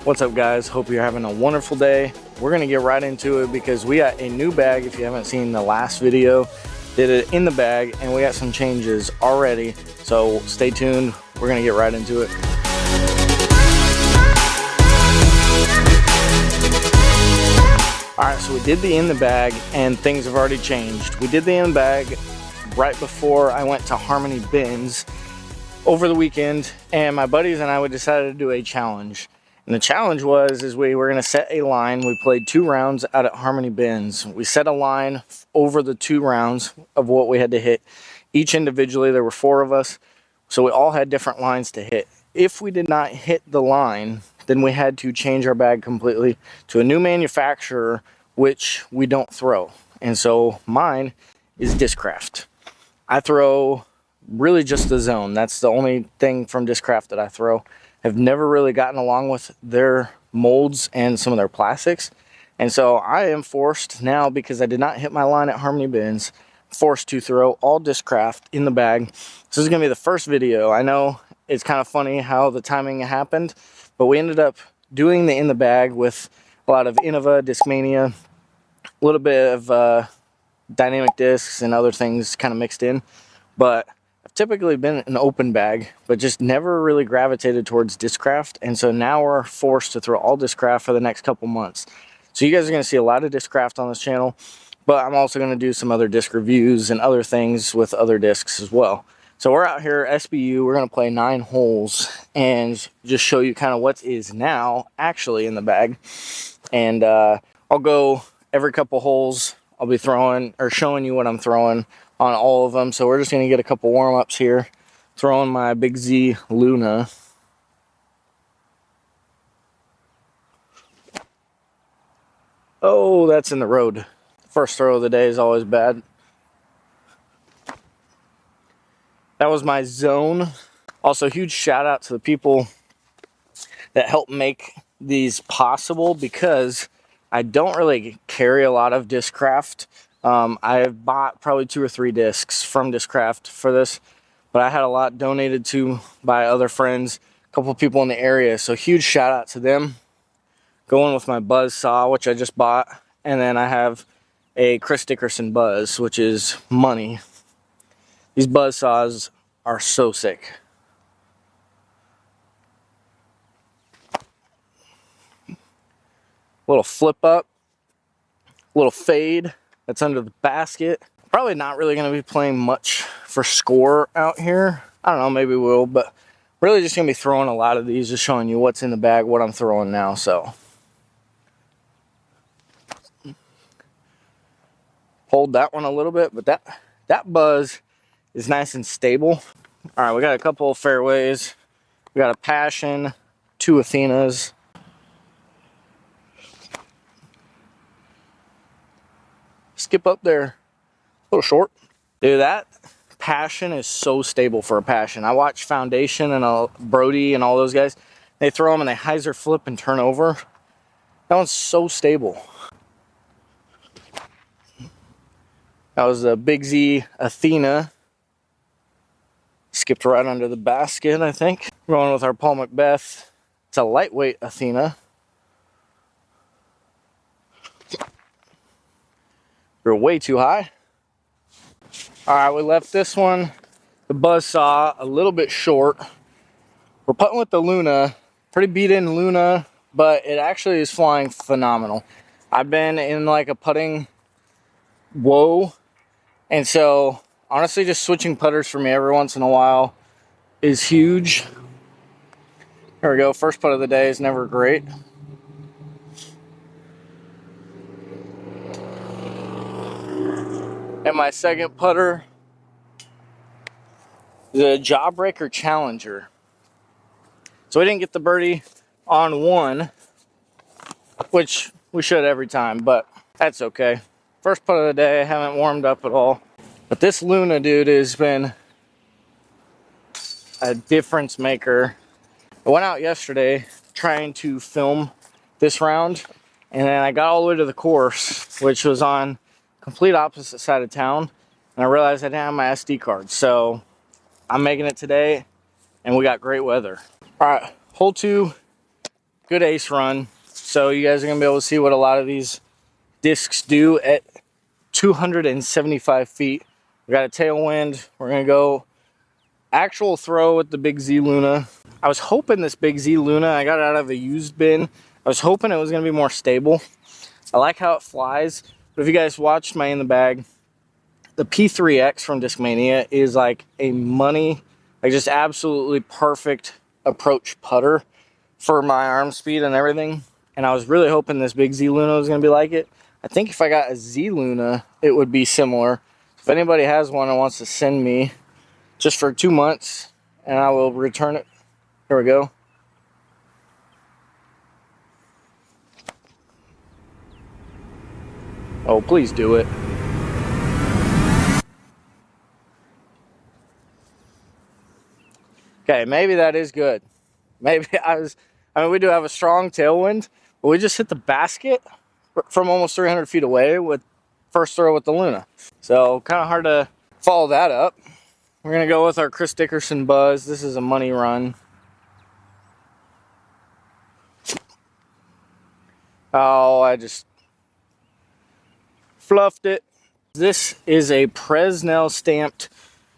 What's up, guys? Hope you're having a wonderful day. We're gonna get right into it because we got a new bag. If you haven't seen the last video, did it in the bag, and we got some changes already, so stay tuned. We're gonna get right into it. All right, so we did the in the bag and things have already changed. We did the in the bag right before I went to Harmony Bins over the weekend, and my buddies and I decided to do a challenge. And the challenge was we were gonna set a line. We played 2 rounds out at Harmony Bins. We set a line over the 2 rounds of what we had to hit. Each individually, there were 4 of us, so we all had different lines to hit. If we did not hit the line, then we had to change our bag completely to a new manufacturer, which we don't throw. And so mine is Discraft. I throw really just the zone. That's the only thing from Discraft that I throw. Have never really gotten along with their molds and some of their plastics. And so I am forced now, because I did not hit my line at Harmony Bins, forced to throw all Discraft in the bag. This is gonna be the first video. I know it's kind of funny how the timing happened, but we ended up doing the in the bag with a lot of Innova, Discmania, a little bit of dynamic discs and other things kind of mixed in. But I've typically been an open bag, but just never really gravitated towards Discraft. And so now we're forced to throw all Discraft for the next couple months. So you guys are going to see a lot of Discraft on this channel, but I'm also going to do some other disc reviews and other things with other discs as well. So we're out here, SBU, we're going to play 9 holes and just show you kind of what is now actually in the bag. And I'll go every couple holes. I'll be throwing or showing you what I'm throwing on all of them. So we're just going to get a couple warm-ups here. Throwing my Big Z Luna. Oh, that's in the road. First throw of the day is always bad. That was my zone. Also, huge shout out to the people that helped make these possible, because I don't really carry a lot of Discraft. I've bought probably 2 or 3 discs from Discraft for this, but I had a lot donated to by other friends, a couple of people in the area, so huge shout out to them. Going with my buzz saw, which I just bought, and then I have a Chris Dickerson buzz, which is money. These buzz saws are so sick. Little flip up, little fade. That's under the basket. Probably not really going to be playing much for score out here. I don't know, maybe we will, but really just going to be throwing a lot of these, just showing you what's in the bag, what I'm throwing now. So hold that one a little bit, but that buzz is nice and stable. All right, we got a couple of fairways. We got a Passion, 2 Athenas. Skip up there, a little short. Dude, that Passion is so stable for a Passion. I watch Foundation and Brody and all those guys. They throw them and they hyzer flip and turn over. That one's so stable. That was a Big Z Athena. Skipped right under the basket, I think. We're going with our Paul Macbeth. It's a lightweight Athena. We're way too high. All right, we left this one, the buzz saw, a little bit short. We're putting with the Luna, pretty beat in Luna, but it actually is flying phenomenal. I've been in like a putting woe, and so honestly just switching putters for me every once in a while is huge. Here we go, first putt of the day is never great. And my second putter is a Jawbreaker Challenger. So we didn't get the birdie on one, which we should every time, but that's okay. First putt of the day, I haven't warmed up at all. But this Luna, dude, has been a difference maker. I went out yesterday trying to film this round, and then I got all the way to the course, which was on complete opposite side of town, and I realized I didn't have my SD card. So I'm making it today, and we got great weather. All right, hole 2 good ace run. So you guys are gonna be able to see what a lot of these discs do at 275 feet. We got a tailwind. We're gonna go actual throw with the Big Z Luna. I was hoping this Big Z Luna, I got it out of a used bin. I was hoping it was gonna be more stable. I like how it flies, but if you guys watched my in the bag, the P3X from Discmania is like a money, like just absolutely perfect approach putter for my arm speed and everything. And I was really hoping this Big Z Luna was gonna be like it. I think if I got a Z Luna, it would be similar. If anybody has one and wants to send me just for 2 months, and I will return it. Here we go. Oh, please do it. Okay, maybe that is good. Maybe I mean, we do have a strong tailwind, but we just hit the basket from almost 300 feet away with first throw with the Luna. So kind of hard to follow that up. We're gonna go with our Chris Dickerson Buzz. This is a money run. Oh, I just fluffed it. This is a Presnell stamped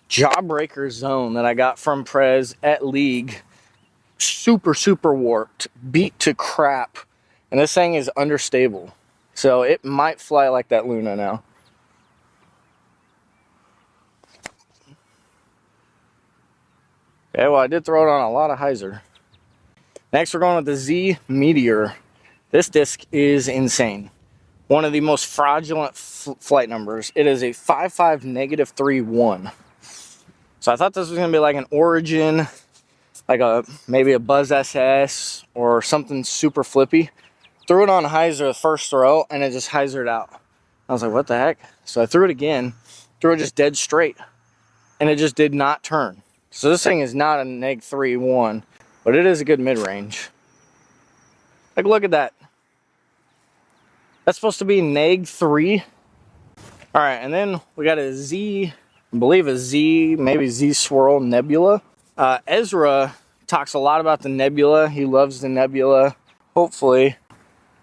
Jawbreaker Zone that I got from Prez at League. Super, super warped, beat to crap. And this thing is understable. So it might fly like that Luna now. Okay, well I did throw it on a lot of hyzer. Next we're going with the Z Meteor. This disc is insane. One of the most fraudulent flight numbers. It is a 5.5 -3.1. So I thought this was gonna be like an Origin, like maybe a Buzz SS or something super flippy. Threw it on hyzer the first throw and it just hyzered out. I was like, what the heck? So I threw it again, threw it just dead straight, and it just did not turn. So this thing is not a -3.1, but it is a good mid-range. Like, look at that. That's supposed to be -3. All right, and then we got a Z, I believe a Z, maybe Z Swirl Nebula. Ezra talks a lot about the Nebula. He loves the Nebula. Hopefully,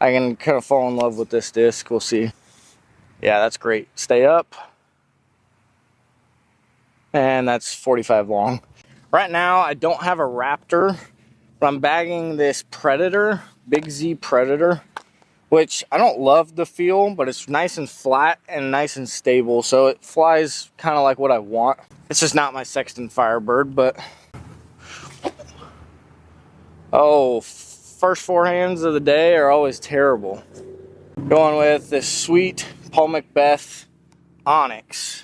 I can kind of fall in love with this disc. We'll see. Yeah, that's great. Stay up. And that's 45 long. Right now, I don't have a Raptor, but I'm bagging this Predator, Big Z Predator, which I don't love the feel, but it's nice and flat and nice and stable, so it flies kind of like what I want. It's just not my Sexton Firebird, but oh, first forehands of the day are always terrible. Going with this sweet Paul Macbeth Onyx.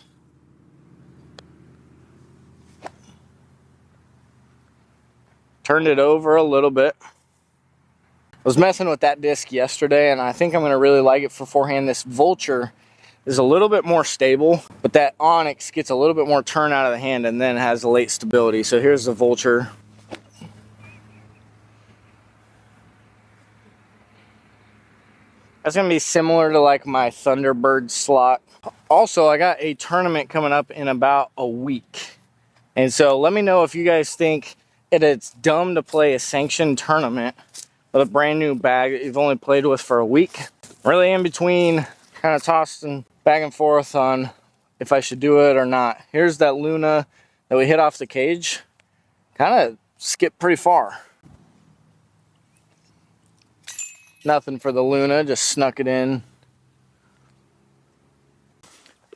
Turned it over a little bit. I was messing with that disc yesterday, and I think I'm going to really like it for forehand. This Vulture is a little bit more stable, but that Onyx gets a little bit more turn out of the hand and then has a late stability. So here's the Vulture. That's going to be similar to like my Thunderbird slot. Also, I got a tournament coming up in about a week. And so let me know if you guys think it's dumb to play a sanctioned tournament with a brand new bag that you've only played with for a week. Really in between, kind of tossing back and forth on if I should do it or not. Here's that Luna that we hit off the cage. Kind of skipped pretty far. Nothing for the Luna, just snuck it in.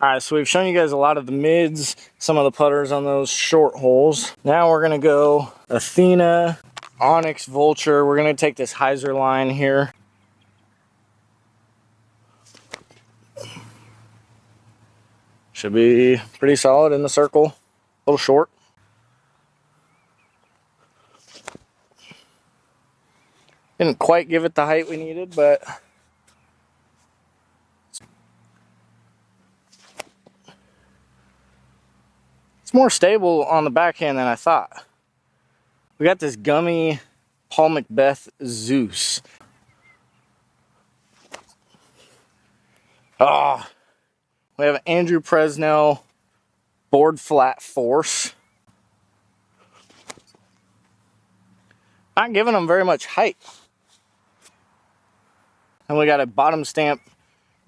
Alright, so we've shown you guys a lot of the mids, some of the putters on those short holes. Now we're gonna go Athena, Onyx, Vulture. We're gonna take this hyzer line here. Should be pretty solid in the circle. A little short. Didn't quite give it the height we needed, but it's more stable on the backhand than I thought. We got this gummy Paul Macbeth Zeus. Oh, we have Andrew Presnell board flat force. Not giving them very much height. And we got a bottom stamp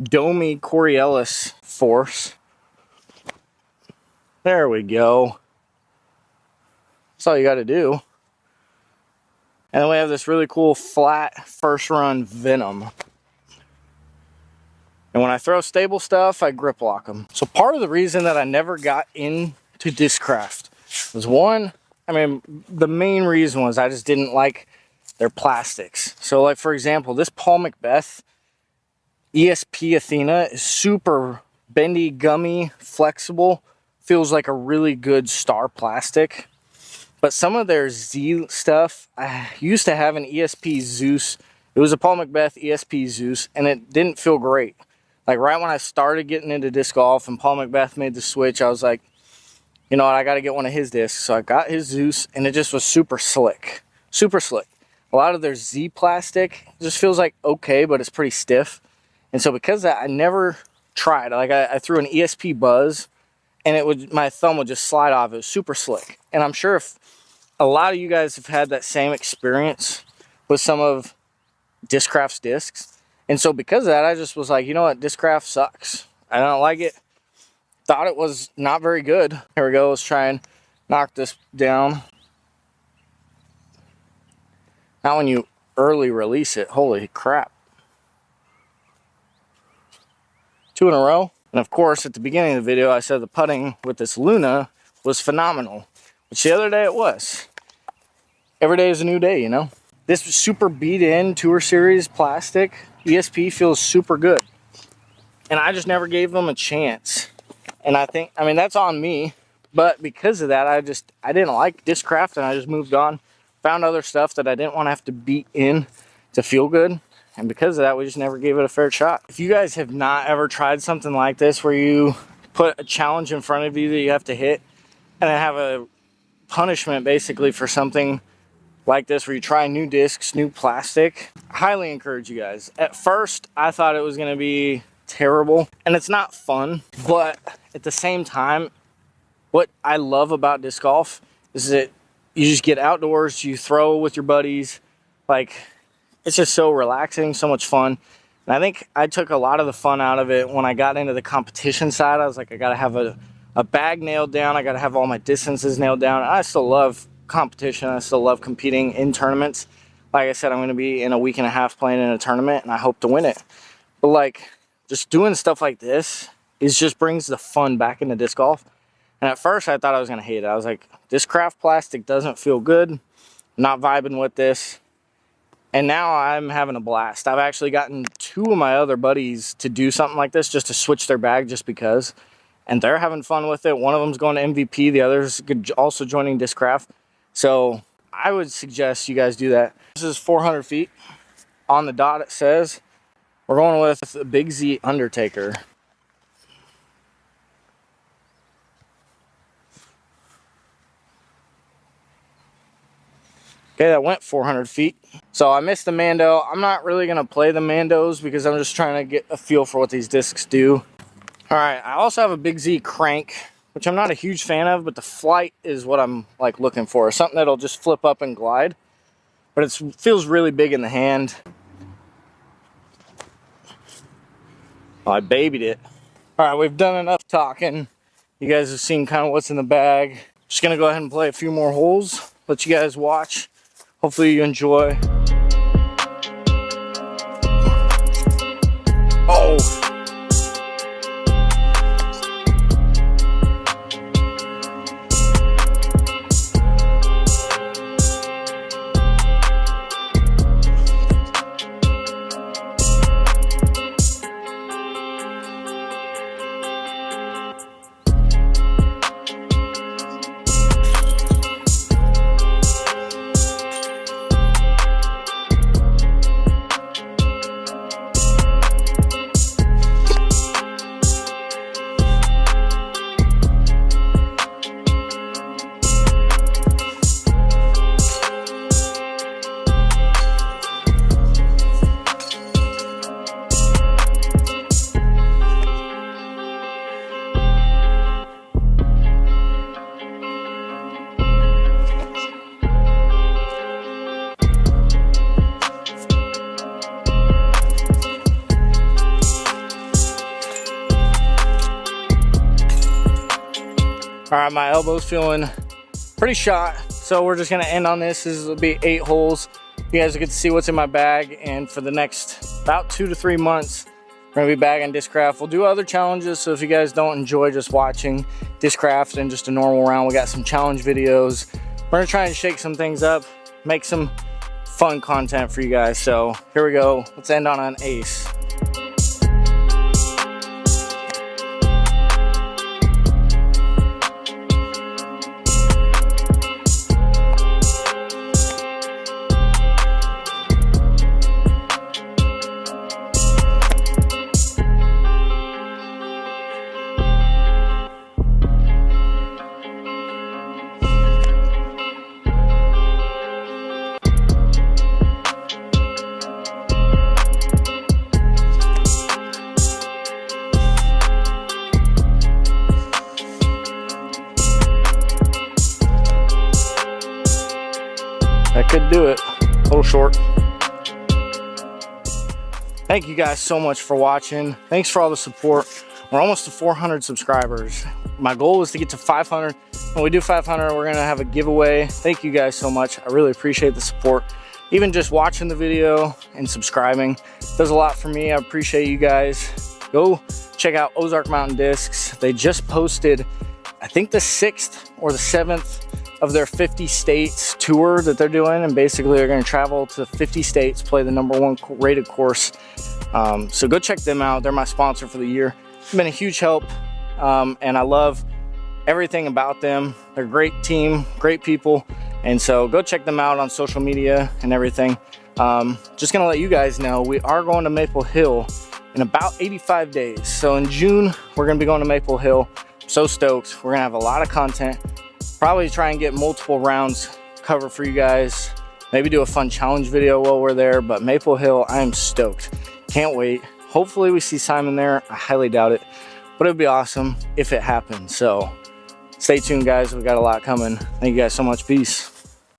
Domi Coriolis force. There we go. That's all you got to do. And then we have this really cool flat first run Venom. And when I throw stable stuff, I grip lock them. So part of the reason that I never got into Discraft was one, I mean, the main reason was I just didn't like their plastics. So like, for example, this Paul Macbeth ESP Athena is super bendy, gummy, flexible, feels like a really good star plastic. But some of their Z stuff, I used to have an ESP Zeus. It was a Paul Macbeth ESP Zeus, and it didn't feel great. Like right when I started getting into disc golf and Paul Macbeth made the switch, I was like, you know what, I got to get one of his discs. So I got his Zeus, and it just was super slick. Super slick. A lot of their Z plastic just feels like okay, but it's pretty stiff. And so because of that, I never tried. Like I threw an ESP Buzz, and my thumb would just slide off. It was super slick. And I'm sure if a lot of you guys have had that same experience with some of Discraft's discs. And so because of that, I just was like, you know what, Discraft sucks. I don't like it. Thought it was not very good. Here we go, let's try and knock this down. Now when you early release it, holy crap. 2 in a row. And of course, at the beginning of the video, I said the putting with this Luna was phenomenal. Which the other day it was. Every day is a new day, you know? This super beat in Tour Series plastic ESP feels super good. And I just never gave them a chance. And I mean, that's on me. But because of that, I didn't like Discraft, and I just moved on. Found other stuff that I didn't want to have to beat in to feel good. And because of that, we just never gave it a fair shot. If you guys have not ever tried something like this, where you put a challenge in front of you that you have to hit, and then have a punishment basically for something like this, where you try new discs, new plastic, I highly encourage you guys. At first, I thought it was going to be terrible, and it's not fun, but at the same time, what I love about disc golf is that you just get outdoors, you throw with your buddies, like, it's just so relaxing, so much fun. And I think I took a lot of the fun out of it when I got into the competition side. I was like, I got to have a bag nailed down. I got to have all my distances nailed down. I still love competition. I still love competing in tournaments. Like I said, I'm going to be in a week and a half playing in a tournament, and I hope to win it. But like, just doing stuff like this just brings the fun back into disc golf. And at first, I thought I was going to hate it. I was like, Discraft plastic doesn't feel good. I'm not vibing with this. And now I'm having a blast. I've actually gotten 2 of my other buddies to do something like this, just to switch their bag just because. And they're having fun with it. One of them's going to MVP. The other's also joining Discraft. So I would suggest you guys do that. This is 400 feet. On the dot it says. We're going with the Big Z Undertaker. Okay, that went 400 feet. So I missed the Mando. I'm not really going to play the Mandos because I'm just trying to get a feel for what these discs do. All right, I also have a Big Z Crank, which I'm not a huge fan of, but the flight is what I'm like looking for. Something that'll just flip up and glide. But it feels really big in the hand. Oh, I babied it. All right, we've done enough talking. You guys have seen kind of what's in the bag. Just going to go ahead and play a few more holes. Let you guys watch. Hopefully you enjoy. Oh! All right, my elbow's feeling pretty shot, so we're just gonna end on this. This will be 8 holes. You guys will get to see what's in my bag, and for the next about 2 to 3 months, we're gonna be bagging Discraft. We'll do other challenges, so if you guys don't enjoy just watching Discraft and just a normal round, we got some challenge videos. We're gonna try and shake some things up, make some fun content for you guys. So here we go. Let's end on an ace. That could do it. A little short. Thank you guys so much for watching. Thanks for all the support. We're almost to 400 subscribers. My goal is to get to 500. When we do 500, we're gonna have a giveaway. Thank you guys so much. I really appreciate the support. Even just watching the video and subscribing does a lot for me. I appreciate you guys. Go check out Ozark Mountain Discs. They just posted, I think, the 6th or the 7th of their 50 states tour that they're doing, and basically they're going to travel to 50 states, play the #1 rated course. So go check them out. They're my sponsor for the year. It's been a huge help, and I love everything about them. They're a great team, great people, and so go check them out on social media and everything. Just gonna let you guys know, we are going to Maple Hill in about 85 days. So in June, we're gonna be going to Maple Hill. I'm so stoked. We're gonna have a lot of content. Probably try and get multiple rounds covered for you guys. Maybe do a fun challenge video while we're there, but Maple Hill, I am stoked. Can't wait. Hopefully we see Simon there. I highly doubt it, but it'd be awesome if it happens. So stay tuned, guys. We got a lot coming. Thank you guys so much. Peace.